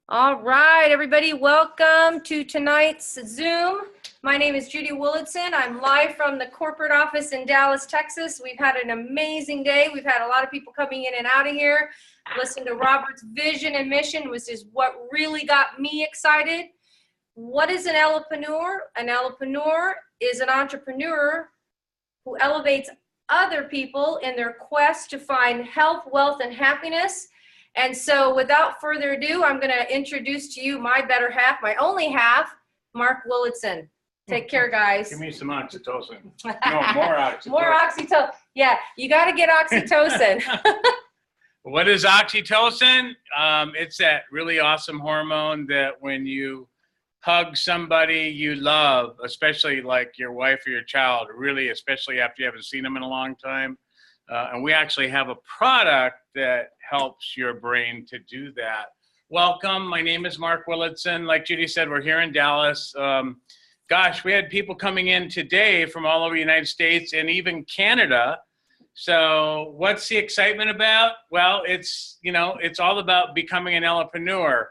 All right, everybody, welcome to tonight's Zoom. My name is Judy Wolitson. I'm live from the corporate office in Dallas, Texas. We've had an amazing day. We've had a lot of people coming in and out of here. Listen to Robert's vision and mission, which is what really got me excited. What is an Elepreneur? An Elepreneur is an entrepreneur who elevates other people in their quest to find health, wealth, and happiness. And so without further ado, I'm going to introduce to you my better half, my only half, Mark Willitson. Take care, guys. Give me some oxytocin. No, more oxytocin. More oxytocin. Yeah, you got to get oxytocin. What is oxytocin? It's that really awesome hormone that when you hug somebody you love, especially like your wife or your child, really, especially after you haven't seen them in a long time. And we actually have a product that helps your brain to do that. Welcome. My name is Mark Willitson. Like Judy said, we're here in Dallas. Gosh, we had people coming in today from all over the United States and even Canada. So what's the excitement about? Well, it's all about becoming an Elepreneur.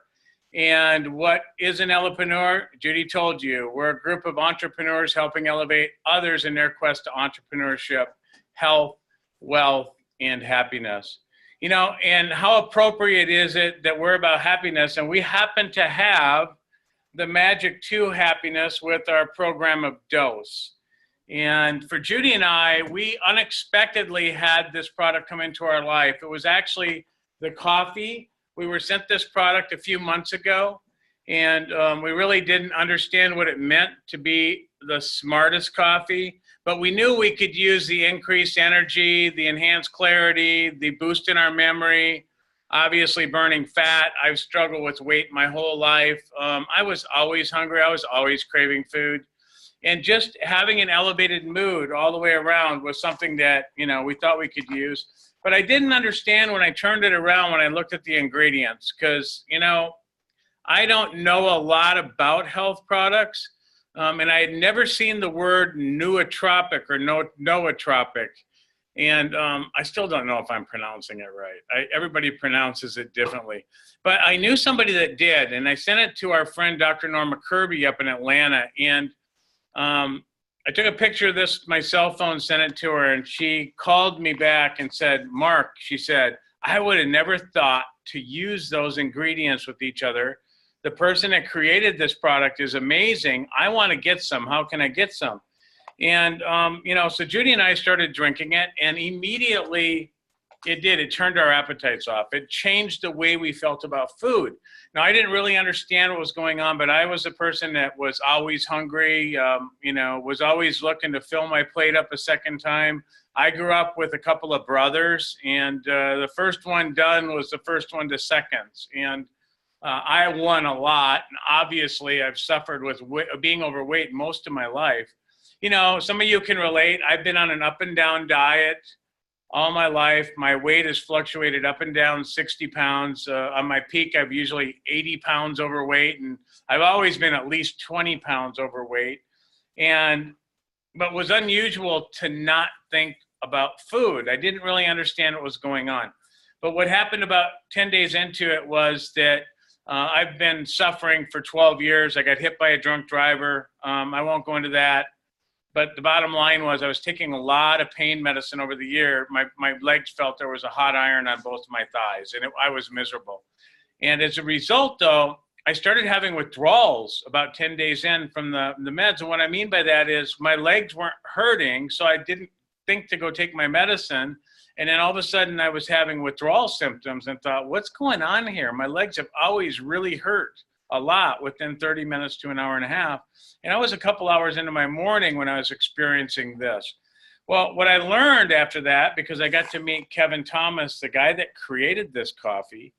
And what is an Elepreneur? Judy told you, we're a group of entrepreneurs helping elevate others in their quest to entrepreneurship, health, wealth, and happiness. And how appropriate is it that we're about happiness, and we happen to have the magic to happiness with our program of Dose. And for Judy and I, we unexpectedly had this product come into our life. It was actually the coffee. We were sent this product a few months ago, and we really didn't understand what it meant to be the smartest coffee. But we knew we could use the increased energy, the enhanced clarity, the boost in our memory, obviously burning fat. I've struggled with weight my whole life. I was always hungry. I was always craving food. And just having an elevated mood all the way around was something that, we thought we could use. But I didn't understand when I turned it around, when I looked at the ingredients, because, I don't know a lot about health products. And I had never seen the word nootropic or nootropic. And I still don't know if I'm pronouncing it right. Everybody pronounces it differently. But I knew somebody that did, and I sent it to our friend, Dr. Norma Kirby up in Atlanta. And I took a picture of this, my cell phone, sent it to her, and she called me back and said, Mark, she said, I would have never thought to use those ingredients with each other. The person that created this product is amazing. I want to get some. How can I get some? And, so Judy and I started drinking it, and immediately it did. It turned our appetites off. It changed the way we felt about food. Now, I didn't really understand what was going on, but I was a person that was always hungry, was always looking to fill my plate up a second time. I grew up with a couple of brothers, and the first one done was the first one to seconds. And I won a lot, and obviously I've suffered with being overweight most of my life. Some of you can relate. I've been on an up and down diet all my life. My weight has fluctuated up and down 60 pounds. On my peak, I've usually 80 pounds overweight, and I've always been at least 20 pounds overweight. But it was unusual to not think about food. I didn't really understand what was going on. But what happened about 10 days into it was that I've been suffering for 12 years. I got hit by a drunk driver. I won't go into that. But the bottom line was I was taking a lot of pain medicine over the year. My legs felt there was a hot iron on both my thighs, and I was miserable. And as a result, though, I started having withdrawals about 10 days in from the meds. And what I mean by that is my legs weren't hurting, so I didn't think to go take my medicine. And then all of a sudden I was having withdrawal symptoms and thought, what's going on here? My legs have always really hurt a lot within 30 minutes to an hour and a half. And I was a couple hours into my morning when I was experiencing this. Well, what I learned after that, because I got to meet Kevin Thomas, the guy that created this coffee,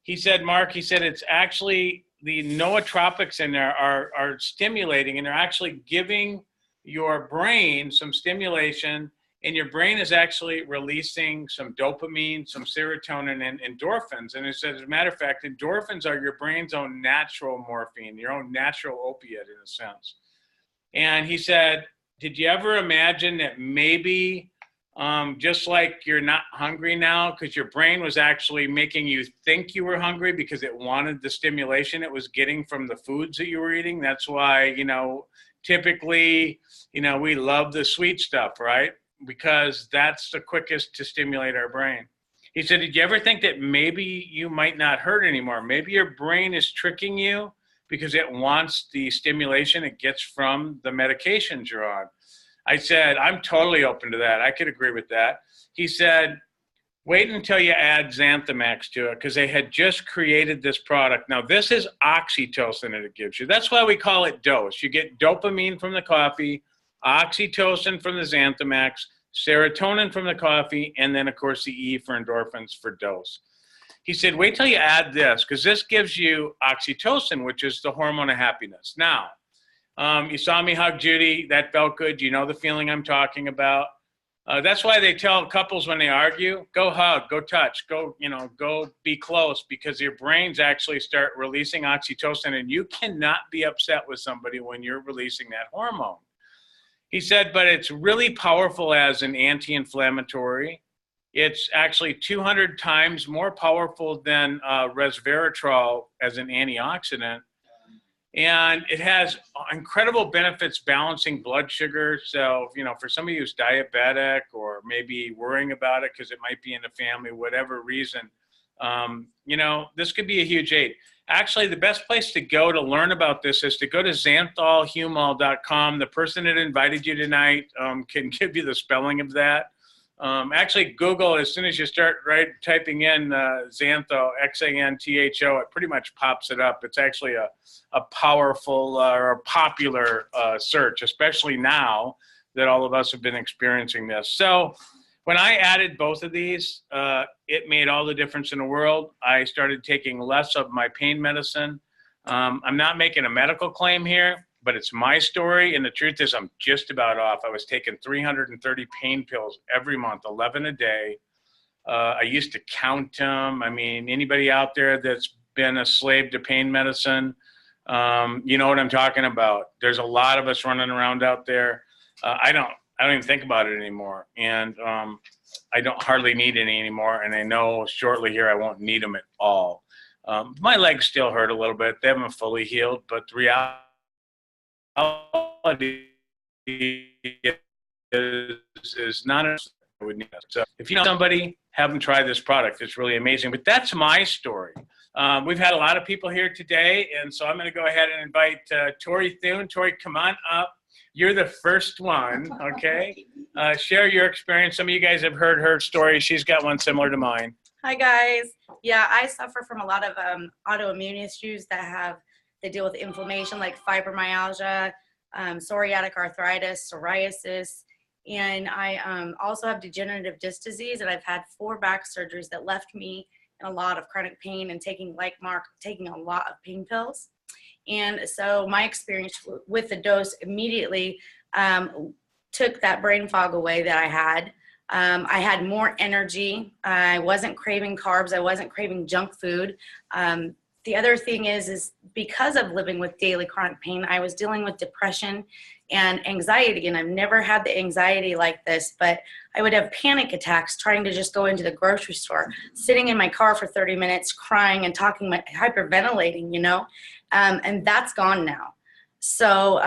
he said, Mark, he said, it's actually the nootropics in there are stimulating, and they're actually giving your brain some stimulation. And your brain is actually releasing some dopamine, some serotonin, and endorphins. And it says, as a matter of fact, endorphins are your brain's own natural morphine, your own natural opiate in a sense. And he said, did you ever imagine that maybe just like you're not hungry now because your brain was actually making you think you were hungry because it wanted the stimulation it was getting from the foods that you were eating. That's why, typically, we love the sweet stuff, right? Because that's the quickest to stimulate our brain. He said, did you ever think that maybe you might not hurt anymore? Maybe your brain is tricking you because it wants the stimulation it gets from the medications you're on. I said, I'm totally open to that. I could agree with that. He said, wait until you add Xanthamax to it because they had just created this product. Now, this is oxytocin that it gives you. That's why we call it dose. You get dopamine from the coffee, oxytocin from the Xanthamax, serotonin from the coffee, and then, of course, the E for endorphins for dose. He said, wait till you add this because this gives you oxytocin, which is the hormone of happiness. Now, you saw me hug Judy. That felt good. You know the feeling I'm talking about. That's why they tell couples when they argue, go hug, go touch, go be close because your brains actually start releasing oxytocin and you cannot be upset with somebody when you're releasing that hormone. He said, but it's really powerful as an anti-inflammatory. It's actually 200 times more powerful than resveratrol as an antioxidant. And it has incredible benefits balancing blood sugar. So, for somebody who's diabetic or maybe worrying about it because it might be in the family, whatever reason, this could be a huge aid. Actually, the best place to go to learn about this is to go to xantholhumol.com. The person that invited you tonight can give you the spelling of that. Actually, Google, as soon as you start typing in Xantho, Xantho, it pretty much pops it up. It's actually a powerful or a popular search, especially now that all of us have been experiencing this. So when I added both of these, it made all the difference in the world. I started taking less of my pain medicine. I'm not making a medical claim here, but it's my story. And the truth is I'm just about off. I was taking 330 pain pills every month, 11 a day. I used to count them. I mean, anybody out there that's been a slave to pain medicine, you know what I'm talking about. There's a lot of us running around out there. I don't even think about it anymore. And I don't hardly need any anymore. And I know shortly here I won't need them at all. My legs still hurt a little bit. They haven't fully healed, but the reality is not a would need. So if you know somebody, have them try this product. It's really amazing. But that's my story. We've had a lot of people here today, and so I'm going to go ahead and invite Tori Thune. Tori, come on up. You're the first one, okay? Share your experience. Some of you guys have heard her story. She's got one similar to mine. Hi, guys. Yeah, I suffer from a lot of autoimmune issues that deal with inflammation, like fibromyalgia, psoriatic arthritis, psoriasis, and I also have degenerative disc disease, and I've had 4 back surgeries that left me in a lot of chronic pain and taking a lot of pain pills. And so my experience with the dose immediately took that brain fog away that I had. I had more energy. I wasn't craving carbs. I wasn't craving junk food. The other thing is because of living with daily chronic pain, I was dealing with depression and anxiety, and I've never had the anxiety like this, but I would have panic attacks trying to just go into the grocery store, sitting in my car for 30 minutes, crying and hyperventilating, and that's gone now. So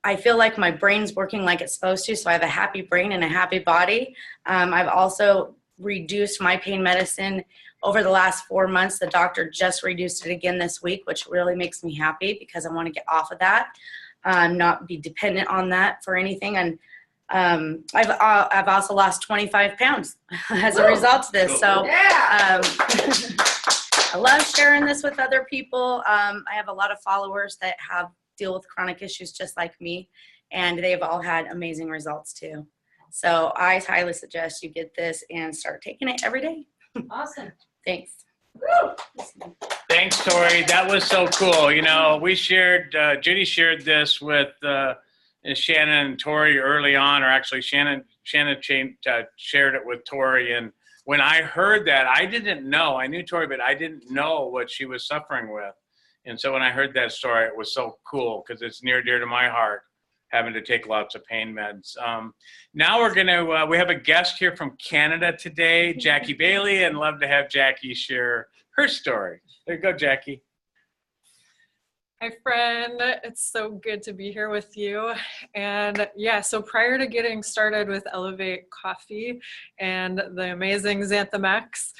I feel like my brain's working like it's supposed to, so I have a happy brain and a happy body. I've also reduced my pain medicine over the last 4 months. The doctor just reduced it again this week, which really makes me happy because I want to get off of that, not be dependent on that for anything. And I've also lost 25 pounds as a result of this. So I love sharing this with other people. I have a lot of followers that deal with chronic issues just like me, and they've all had amazing results too. So I highly suggest you get this and start taking it every day. Awesome. Thanks. Thanks, Tori. That was so cool. We shared, Judy shared this with Shannon and Tori early on, or actually Shannon shared it with Tori. And when I heard that, I didn't know. I knew Tori, but I didn't know what she was suffering with. And so when I heard that story, it was so cool because it's near dear to my heart, having to take lots of pain meds. Now we're going to, we have a guest here from Canada today, Jackie Bailey, and love to have Jackie share her story. There you go, Jackie. Hi, friend. It's so good to be here with you. And yeah, so prior to getting started with Elevate Coffee and the amazing Xanthamax,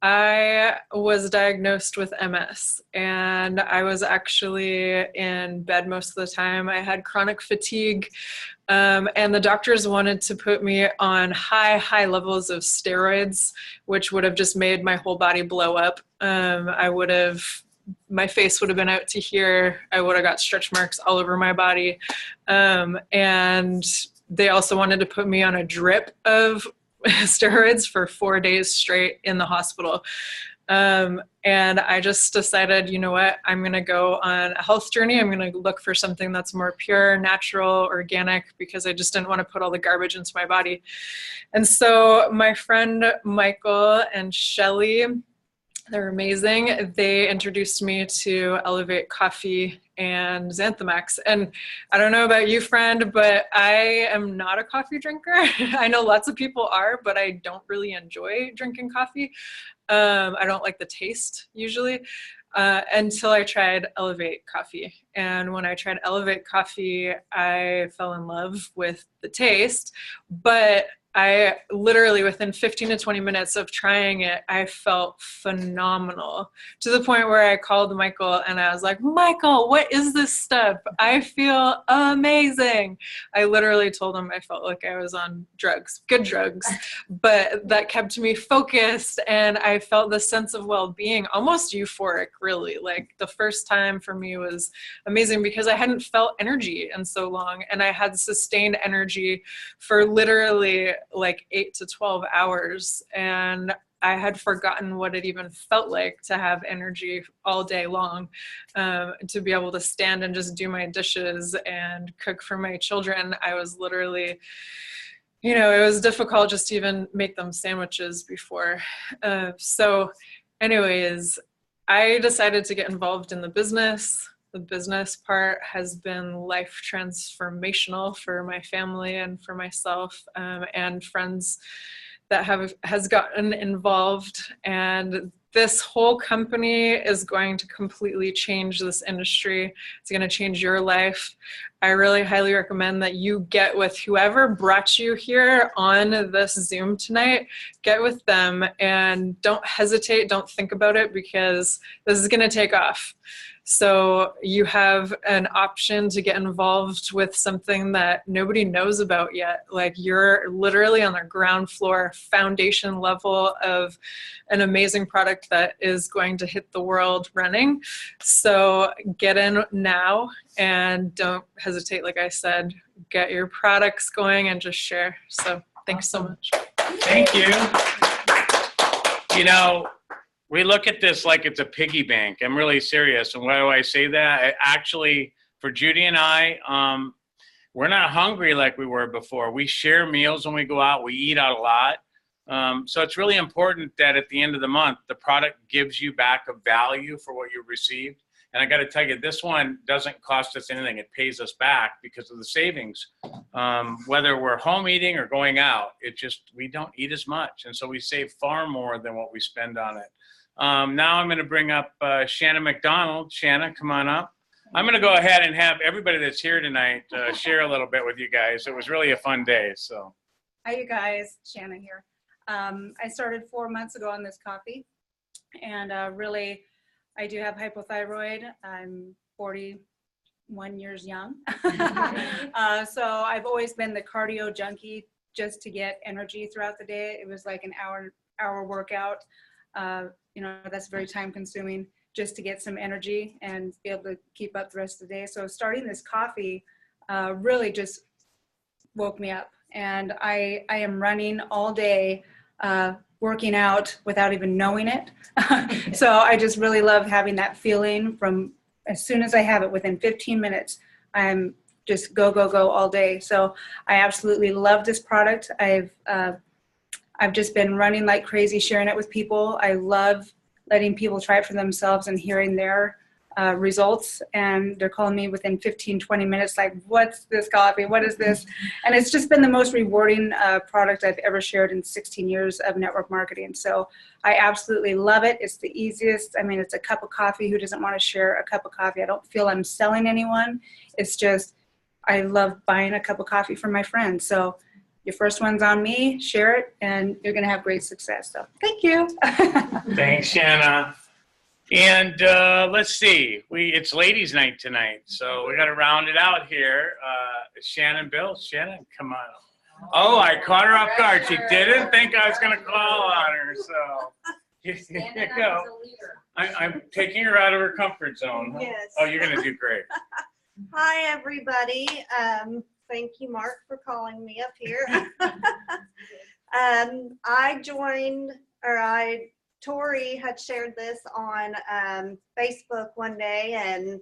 I was diagnosed with MS, and I was actually in bed most of the time. I had chronic fatigue, and the doctors wanted to put me on high levels of steroids, which would have just made my whole body blow up. My face would have been out to here. I would have got stretch marks all over my body. And they also wanted to put me on a drip of steroids for 4 days straight in the hospital. And I just decided, you know what, I'm going to go on a health journey. I'm going to look for something that's more pure, natural, organic, because I just didn't want to put all the garbage into my body. And so my friend Michael and Shelly, they're amazing. They introduced me to Elevate Coffee and Xanthamax. And I don't know about you, friend, but I am not a coffee drinker. I know lots of people are, but I don't really enjoy drinking coffee. I don't like the taste usually, until I tried Elevate Coffee. And when I tried Elevate Coffee, I fell in love with the taste, but I literally, within 15 to 20 minutes of trying it, I felt phenomenal, to the point where I called Michael and I was like, Michael, what is this stuff? I feel amazing. I literally told him I felt like I was on drugs, good drugs, but that kept me focused, and I felt this sense of well-being, almost euphoric, really. Like the first time for me was amazing because I hadn't felt energy in so long, and I had sustained energy for literally like 8 to 12 hours, and I had forgotten what it even felt like to have energy all day long, to be able to stand and just do my dishes and cook for my children. I was literally, you know, it was difficult just to even make them sandwiches before. So anyways, I decided to get involved in the business. The business part has been life transformational for my family and for myself, and friends that has gotten involved. And this whole company is going to completely change this industry. It's going to change your life. I really highly recommend that you get with whoever brought you here on this Zoom tonight. Get with them and don't hesitate. Don't think about it, because this is going to take off. So you have an option to get involved with something that nobody knows about yet. Like, you're literally on the ground floor, foundation level of an amazing product that is going to hit the world running. So get in now and don't hesitate. Like I said, get your products going and just share. So thanks so much. Thank you. You know, we look at this like it's a piggy bank. I'm really serious. And why do I say that? Actually, for Judy and I, we're not hungry like we were before. We share meals when we go out. We eat out a lot. So it's really important that at the end of the month, the product gives you back a value for what you received. And I got to tell you, this one doesn't cost us anything. It pays us back because of the savings. Whether we're home eating or going out, we don't eat as much. And so we save far more than what we spend on it. Now I'm going to bring up Shanna McDonald. Shanna, come on up. I'm going to go ahead and have everybody that's here tonight share a little bit with you guys. It was really a fun day. So, hi, you guys. Shanna here. I started 4 months ago on this coffee, and really, I do have hypothyroid. I'm 41 years young. So I've always been the cardio junkie, just to get energy throughout the day. It was like an hour workout. You know, that's very time consuming, just to get some energy and be able to keep up the rest of the day. So starting this coffee really just woke me up, and I am running all day, working out without even knowing it. So I just really love having that feeling from as soon as I have it, within 15 minutes, I'm just go all day. So I absolutely love this product. I've just been running like crazy, sharing it with people. I love letting people try it for themselves and hearing their results, and they're calling me within 15-20 minutes like, what's this coffee, what is this? And it's just been the most rewarding product I've ever shared in 16 years of network marketing. So I absolutely love it. It's the easiest. I mean, it's a cup of coffee. Who doesn't want to share a cup of coffee? I don't feel I'm selling anyone. It's just I love buying a cup of coffee for my friends. So your first one's on me, share it, and you're going to have great success. So thank you. Thanks, Shanna. And let's see, it's ladies' night tonight, so we got to round it out here. Shannon, Bill, Shannon, come on. Oh, I caught her off guard. She didn't think I was going to call on her, so here you go. I'm taking her out of her comfort zone. Yes. Oh, you're going to do great. Hi, everybody. Thank you, Mark, for calling me up here. Tori had shared this on Facebook one day, and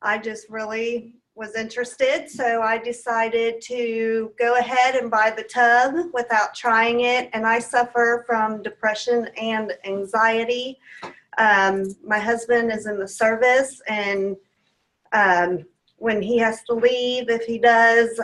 I just really was interested. So I decided to go ahead and buy the tub without trying it. And I suffer from depression and anxiety. My husband is in the service, and when he has to leave, if he does,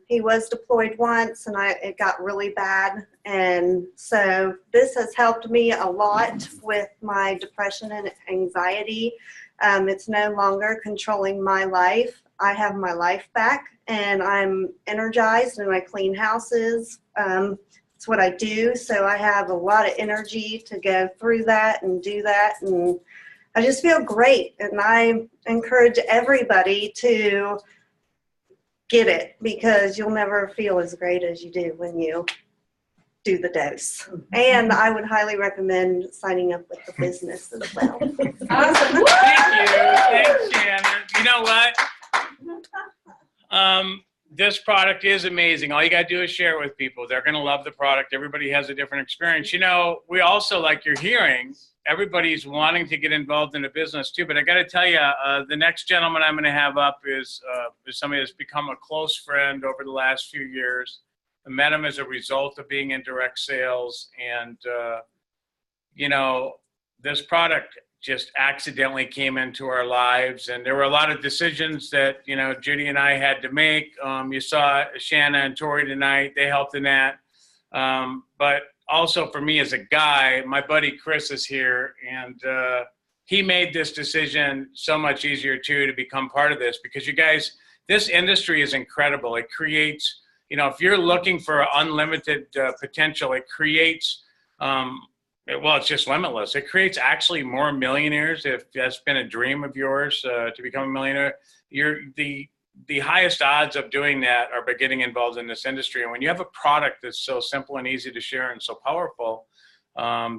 he was deployed once, and it got really bad. And so this has helped me a lot with my depression and anxiety. It's no longer controlling my life. I have my life back, and I'm energized, and I clean houses. It's what I do. So I have a lot of energy to go through that and do that. And I just feel great, and I encourage everybody to get it, because you'll never feel as great as you do when you do the dose. And I would highly recommend signing up with the business as well. Awesome. Thank you. Thanks, Shannon. You know what? This product is amazing. All you got to do is share it with people. They're going to love the product. Everybody has a different experience. You know, we also, like you're hearing, everybody's wanting to get involved in a business too. But I got to tell you, the next gentleman I'm going to have up is somebody that's become a close friend over the last few years. I met him as a result of being in direct sales. And, you know, this product just accidentally came into our lives. And there were a lot of decisions that, you know, Judy and I had to make. You saw Shanna and Tori tonight. They helped in that. But also for me as a guy, my buddy Chris is here, and he made this decision so much easier too to become part of this, because you guys, this industry is incredible. It creates, you know, if you're looking for unlimited potential, it creates, well, it's just limitless. It creates actually more millionaires. If that's been a dream of yours to become a millionaire, the highest odds of doing that are by getting involved in this industry. And when you have a product that's so simple and easy to share and so powerful,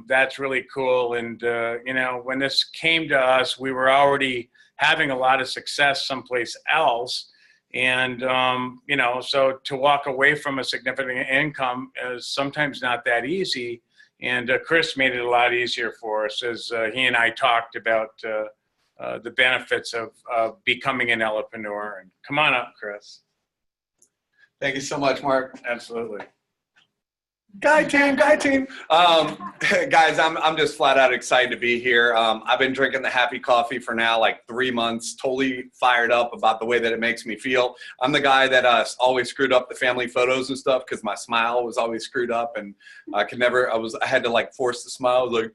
that's really cool. And, you know, when this came to us, we were already having a lot of success someplace else. And, you know, so to walk away from a significant income is sometimes not that easy. And Chris made it a lot easier for us as he and I talked about the benefits of becoming an Elepreneur. And come on up, Chris. Thank you so much, Mark. Absolutely. Guy team. Guys, I'm just flat out excited to be here. I've been drinking the Happy Coffee for now like 3 months, totally fired up about the way that it makes me feel. I'm the guy that always screwed up the family photos and stuff because my smile was always screwed up, and I had to like force the smile, like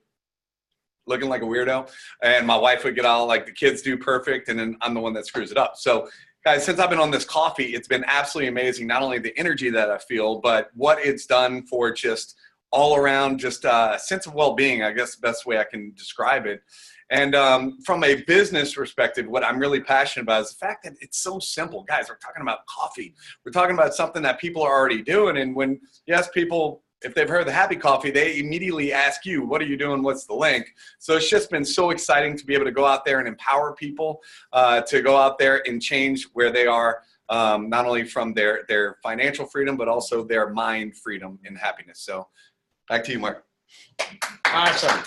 looking like a weirdo, and my wife would get all like the kids do perfect, and then I'm the one that screws it up. So guys, since I've been on this coffee, it's been absolutely amazing, not only the energy that I feel, but what it's done for just all around, just a sense of well-being, I guess the best way I can describe it. And from a business perspective, what I'm really passionate about is the fact that it's so simple. Guys, we're talking about coffee. We're talking about something that people are already doing. And when you ask people if they've heard the Happy Coffee, they immediately ask you, what are you doing? What's the link? So it's just been so exciting to be able to go out there and empower people to go out there and change where they are, not only from their financial freedom, but also their mind freedom and happiness. So back to you, Mark. Awesome.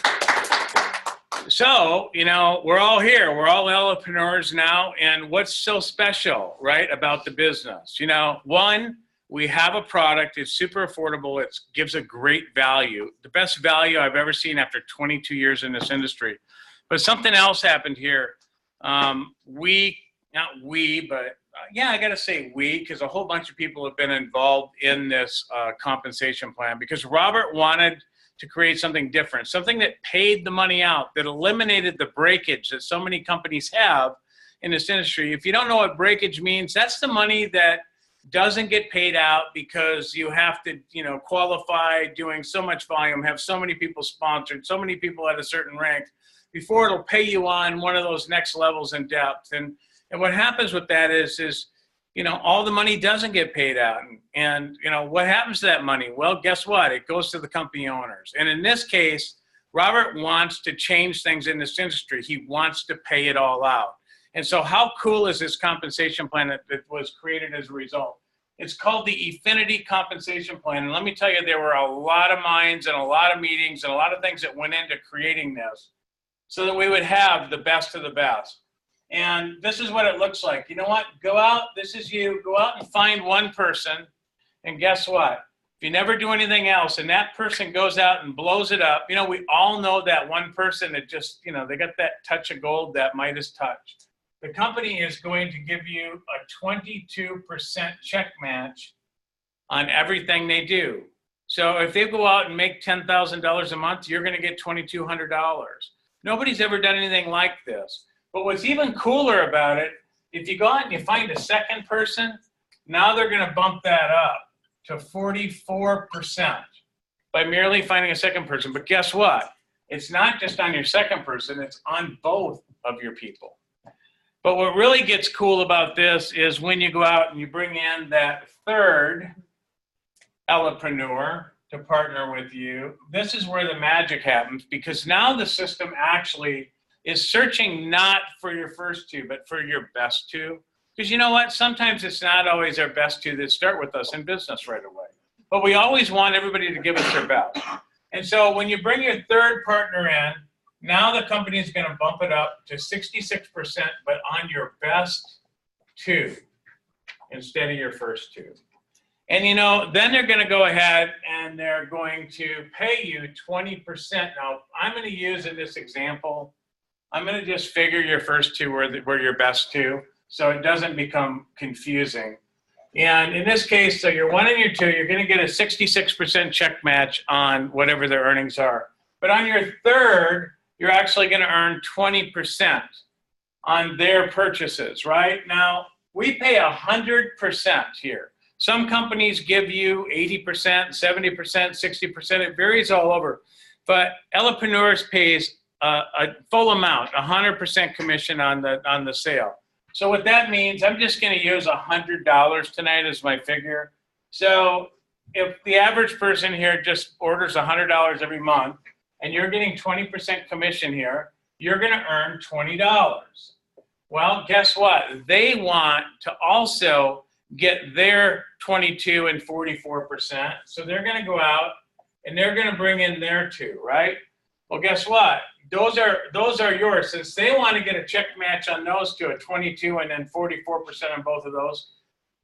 So, you know, we're all here. We're all Elepreneurs now. And what's so special, right, about the business? You know, one, we have a product. It's super affordable. It gives a great value, the best value I've ever seen after 22 years in this industry. But something else happened here. I got to say we, because a whole bunch of people have been involved in this compensation plan, because Robert wanted to create something different, something that paid the money out, that eliminated the breakage that so many companies have in this industry. If you don't know what breakage means, that's the money that doesn't get paid out because you have to, qualify doing so much volume, have so many people sponsored, so many people at a certain rank before it'll pay you on one of those next levels in depth. And what happens with that is all the money doesn't get paid out. And what happens to that money? Well, guess what? It goes to the company owners. And in this case, Robert wants to change things in this industry. He wants to pay it all out. And so how cool is this compensation plan that was created as a result? It's called the Affinity Compensation Plan. And let me tell you, there were a lot of minds and a lot of meetings and a lot of things that went into creating this so that we would have the best of the best. And this is what it looks like. You know what? Go out. This is you. Go out and find one person. And guess what? If you never do anything else and that person goes out and blows it up, we all know that one person that just, they got that touch of gold, that Midas touch. The company is going to give you a 22% check match on everything they do. So if they go out and make $10,000 a month, you're going to get $2,200. Nobody's ever done anything like this. But what's even cooler about it, if you go out and you find a second person, now they're going to bump that up to 44% by merely finding a second person. But guess what? It's not just on your second person, it's on both of your people. But what really gets cool about this is when you go out and you bring in that third Elepreneur to partner with you, this is where the magic happens, because now the system actually is searching not for your first two, but for your best two. Because you know what? Sometimes it's not always our best two that start with us in business right away. But we always want everybody to give us their best. And so when you bring your third partner in, now the company is going to bump it up to 66%, but on your best two instead of your first two. And then they're going to go ahead and they're going to pay you 20%. Now, I'm going to use in this example, I'm going to just figure your first two were your best two, so it doesn't become confusing. And in this case, so your one and your two, you're going to get a 66% check match on whatever their earnings are. But on your third, you're actually going to earn 20% on their purchases, right? Now, we pay 100% here. Some companies give you 80%, 70%, 60%. It varies all over. But Elepreneur pays a full amount, 100% commission on the sale. So what that means, I'm just going to use $100 tonight as my figure. So if the average person here just orders $100 every month, and you're getting 20% commission here, you're going to earn $20. Well, guess what? They want to also get their 22 and 44%. So they're going to go out and they're going to bring in their two, right? Well, guess what? Those are yours. Since they want to get a check match on those two at 22 and then 44% on both of those,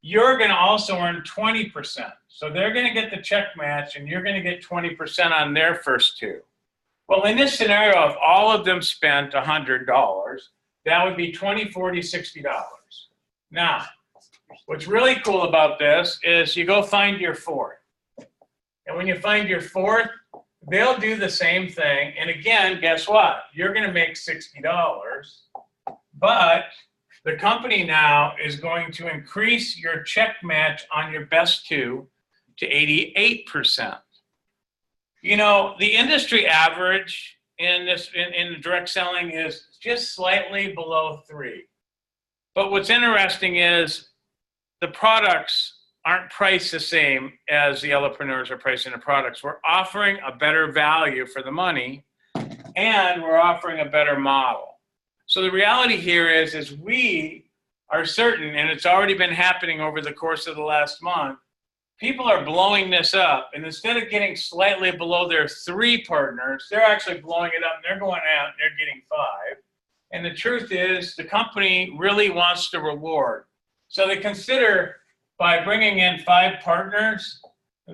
you're going to also earn 20%. So they're going to get the check match and you're going to get 20% on their first two. Well, in this scenario, if all of them spent $100, that would be $20, $40, $60. Now, what's really cool about this is you go find your fourth. And when you find your fourth, they'll do the same thing. And again, guess what? You're going to make $60. But the company now is going to increase your check match on your best two to 88%. The industry average in the direct selling is just slightly below 3. But what's interesting is the products aren't priced the same as the Elepreneurs are pricing the products. We're offering a better value for the money, and we're offering a better model. So the reality here is we are certain, and it's already been happening over the course of the last month, people are blowing this up, and instead of getting slightly below their 3 partners, they're actually blowing it up, and they're going out and they're getting 5. And the truth is, the company really wants to reward. So they consider, by bringing in 5 partners,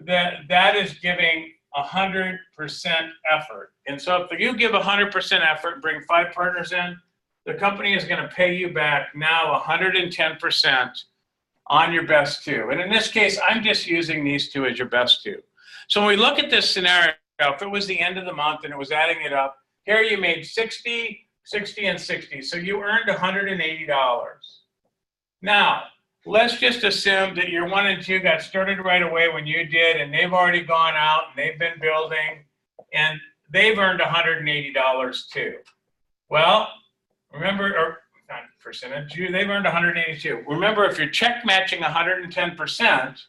that is giving 100% effort. And so if you give 100% effort and bring 5 partners in, the company is going to pay you back now 110% on your best two. And in this case, I'm just using these two as your best two. So when we look at this scenario, if it was the end of the month and it was adding it up, here you made 60, 60, and 60. So you earned $180. Now, let's just assume that your 1 and 2 got started right away when you did, and they've already gone out and they've been building, and they've earned $180 too. Well, remember, or not percentage, they've earned 182. Remember, if you're check matching 110%,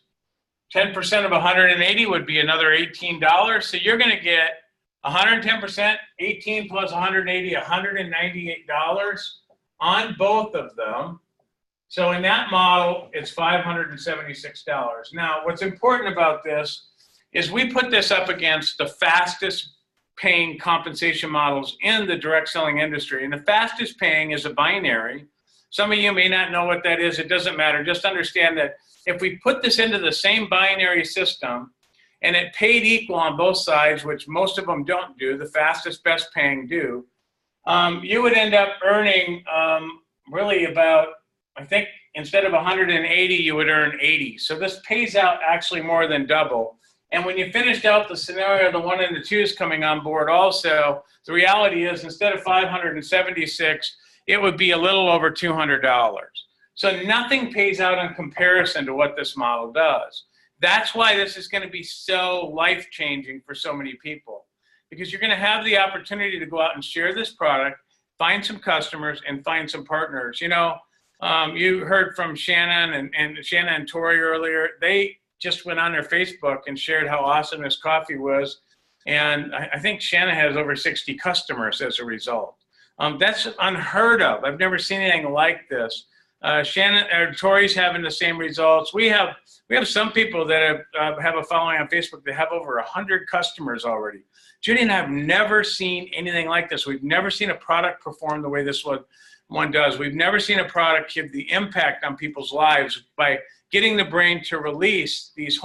10% of 180 would be another $18. So you're going to get 110%, 18 plus 180, $198 on both of them. So in that model, it's $576. Now, what's important about this is we put this up against the fastest paying compensation models in the direct selling industry. And the fastest paying is a binary. Some of you may not know what that is. It doesn't matter. Just understand that if we put this into the same binary system and it paid equal on both sides, which most of them don't do, the fastest, best paying do, you would end up earning really about, I think instead of 180, you would earn 80. So this pays out actually more than double. And when you finished out the scenario, the 1 and the 2 is coming on board also, the reality is instead of 576, it would be a little over $200. So nothing pays out in comparison to what this model does. That's why this is going to be so life-changing for so many people, because you're going to have the opportunity to go out and share this product, find some customers, and find some partners. You know, you heard from Shannon and Shannon and Tori earlier. They just went on their Facebook and shared how awesome this coffee was. And I think Shannon has over 60 customers as a result. That's unheard of. I've never seen anything like this. Shannon or Tori's having the same results. We have some people that have a following on Facebook that have over 100 customers already. Judy and I have never seen anything like this. We've never seen a product perform the way this one does. We've never seen a product give the impact on people's lives by getting the brain to release these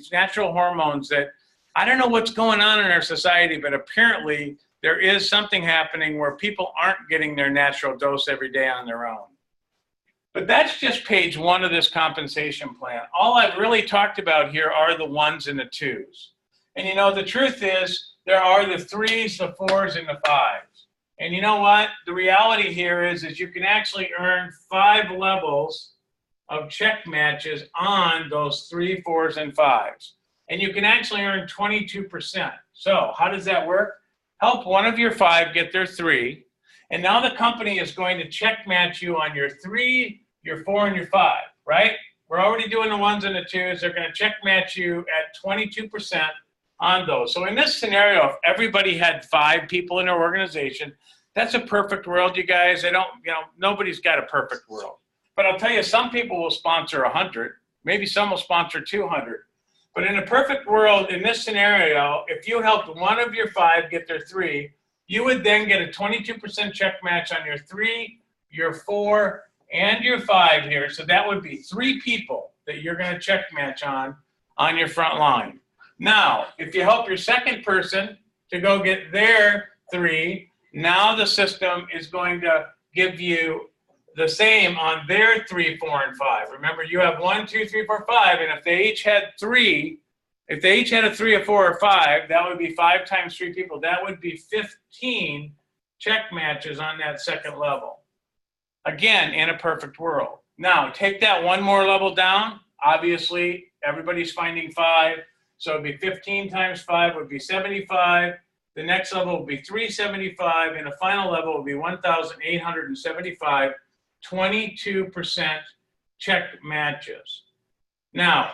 natural hormones that I don't know what's going on in our society, but apparently there is something happening where people aren't getting their natural dose every day on their own. But that's just page 1 of this compensation plan. All I've really talked about here are the 1s and the 2s. And you know, the truth is there are the 3s, the 4s, and the 5s. And you know what? The reality here is you can actually earn 5 levels of check matches on those 3, 4s, and 5s. And you can actually earn 22%. So how does that work? Help one of your 5 get their 3. And now the company is going to check match you on your 3, your 4, and your 5, right? We're already doing the 1s and the 2s. They're going to check match you at 22% on those. So in this scenario, if everybody had 5 people in their organization, that's a perfect world, you guys. Nobody's got a perfect world. But I'll tell you, some people will sponsor 100. Maybe some will sponsor 200. But in a perfect world, in this scenario, if you helped one of your 5 get their 3, you would then get a 22% check match on your 3, your 4, and your 5 here. So that would be 3 people that you're going to check match on your front line. Now, if you help your second person to go get their 3, now the system is going to give you the same on their 3, 4, and 5. Remember, you have 1, 2, 3, 4, 5, and if they each had 3, if they each had a 3, a 4, or 5, that would be 5 times 3 people. That would be 15 check matches on that second level. Again, in a perfect world. Now, take that one more level down. Obviously, everybody's finding 5. So it'd be 15 times 5 would be 75. The next level would be 375. And the final level would be 1,875. 22% check matches. Now,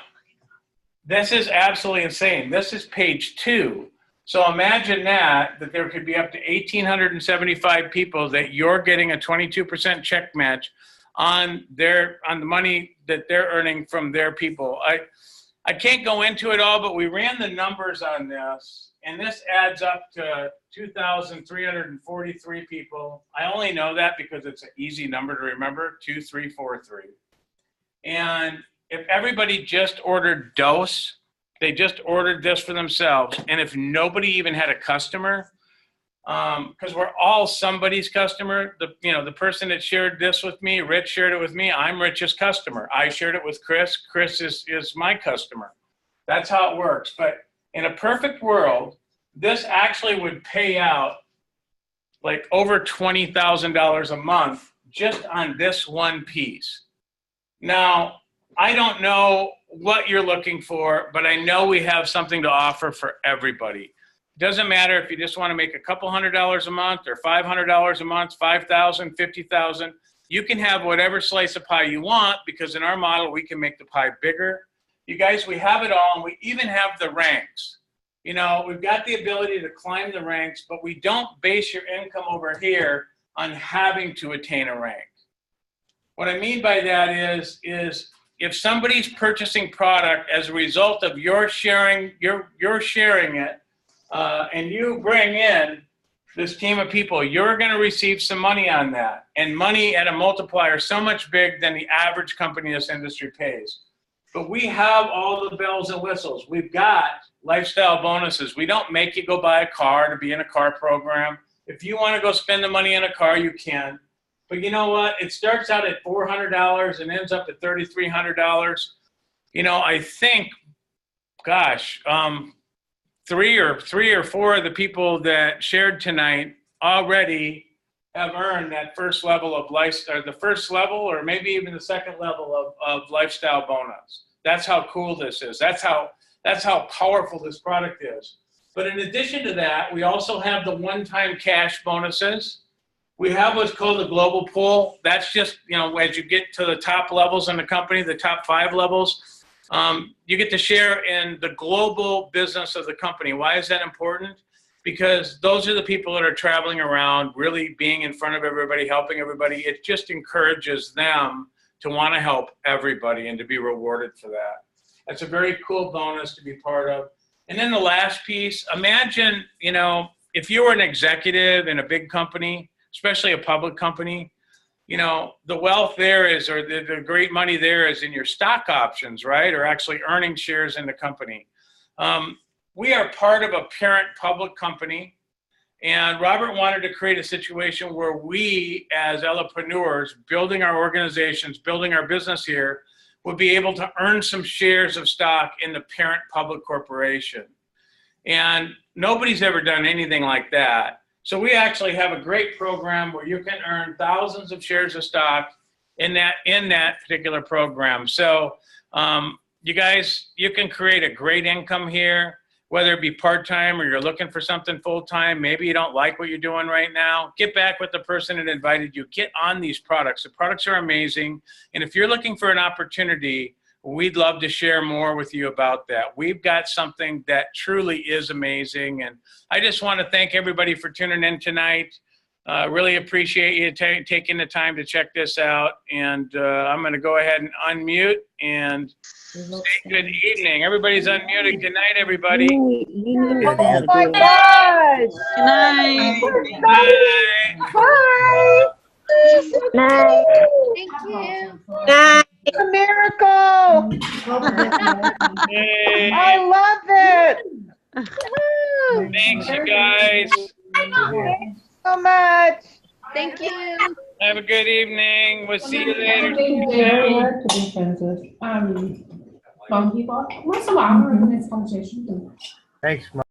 this is absolutely insane. This is page 2. So imagine that there could be up to 1,875 people that you're getting a 22% check match on the money that they're earning from their people. I can't go into it all, but we ran the numbers on this, and this adds up to 2,343 people. I only know that because it's an easy number to remember, 2343. And if everybody just ordered dose, they just ordered this for themselves, and if nobody even had a customer, because we're all somebody's customer. The person that shared this with me, Rich shared it with me. I'm Rich's customer. I shared it with Chris. Chris is my customer. That's how it works. But in a perfect world, this actually would pay out like over $20,000 a month just on this one piece. Now, I don't know what you're looking for, but I know we have something to offer for everybody. Doesn't matter if you just want to make a couple $100s a month or $500 a month, 5,000, 50,000. You can have whatever slice of pie you want, because in our model, we can make the pie bigger. You guys, we have it all, and we even have the ranks. You know, we've got the ability to climb the ranks, but we don't base your income over here on having to attain a rank. What I mean by that is if somebody's purchasing product as a result of your sharing it, and you bring in this team of people, you're going to receive some money on that, and money at a multiplier so much big than the average company in this industry pays. But we have all the bells and whistles. We've got lifestyle bonuses. We don't make you go buy a car to be in a car program. If you want to go spend the money on a car, you can. But you know what? It starts out at $400 and ends up at $3,300. You know, I think, gosh, three or four of the people that shared tonight already have earned that first level of lifestyle, the first level, or maybe even the second level of lifestyle bonus. That's how cool this is. That's how powerful this product is. But in addition to that, we also have the one-time cash bonuses. We have what's called the global pool. That's just, you know, as you get to the top levels in the company, the top 5 levels, you get to share in the global business of the company. Why is that important? Because those are the people that are traveling around, really being in front of everybody, helping everybody. It just encourages them to want to help everybody and to be rewarded for that. That's a very cool bonus to be part of. And then the last piece, imagine, you know, if you were an executive in a big company, especially a public company, you know, the wealth there is, or the great money there is in your stock options, right? Or actually earning shares in the company. We are part of a parent public company, and Robert wanted to create a situation where we, as Elepreneurs, building our organizations, building our business here, would be able to earn some shares of stock in the parent public corporation. And nobody's ever done anything like that. So we actually have a great program where you can earn thousands of shares of stock in that particular program. So you guys, you can create a great income here, whether it be part-time or you're looking for something full-time. Maybe you don't like what you're doing right now. Get back with the person that invited you. Get on these products. The products are amazing. And if you're looking for an opportunity, we'd love to share more with you about that. We've got something that truly is amazing. And I just want to thank everybody for tuning in tonight. Really appreciate you taking the time to check this out. And I'm going to go ahead and unmute and say good evening. Everybody's unmuted. Good night, everybody. Oh my gosh! Good night. Good night. Bye! Night. Thank you. A miracle! Hey, I love it! thanks, you guys. Thank you so much. Thank you. Have a good evening. We'll see you later. Very hard to be friends with people. Once in a while, we're having this conversation. Thanks, Mom.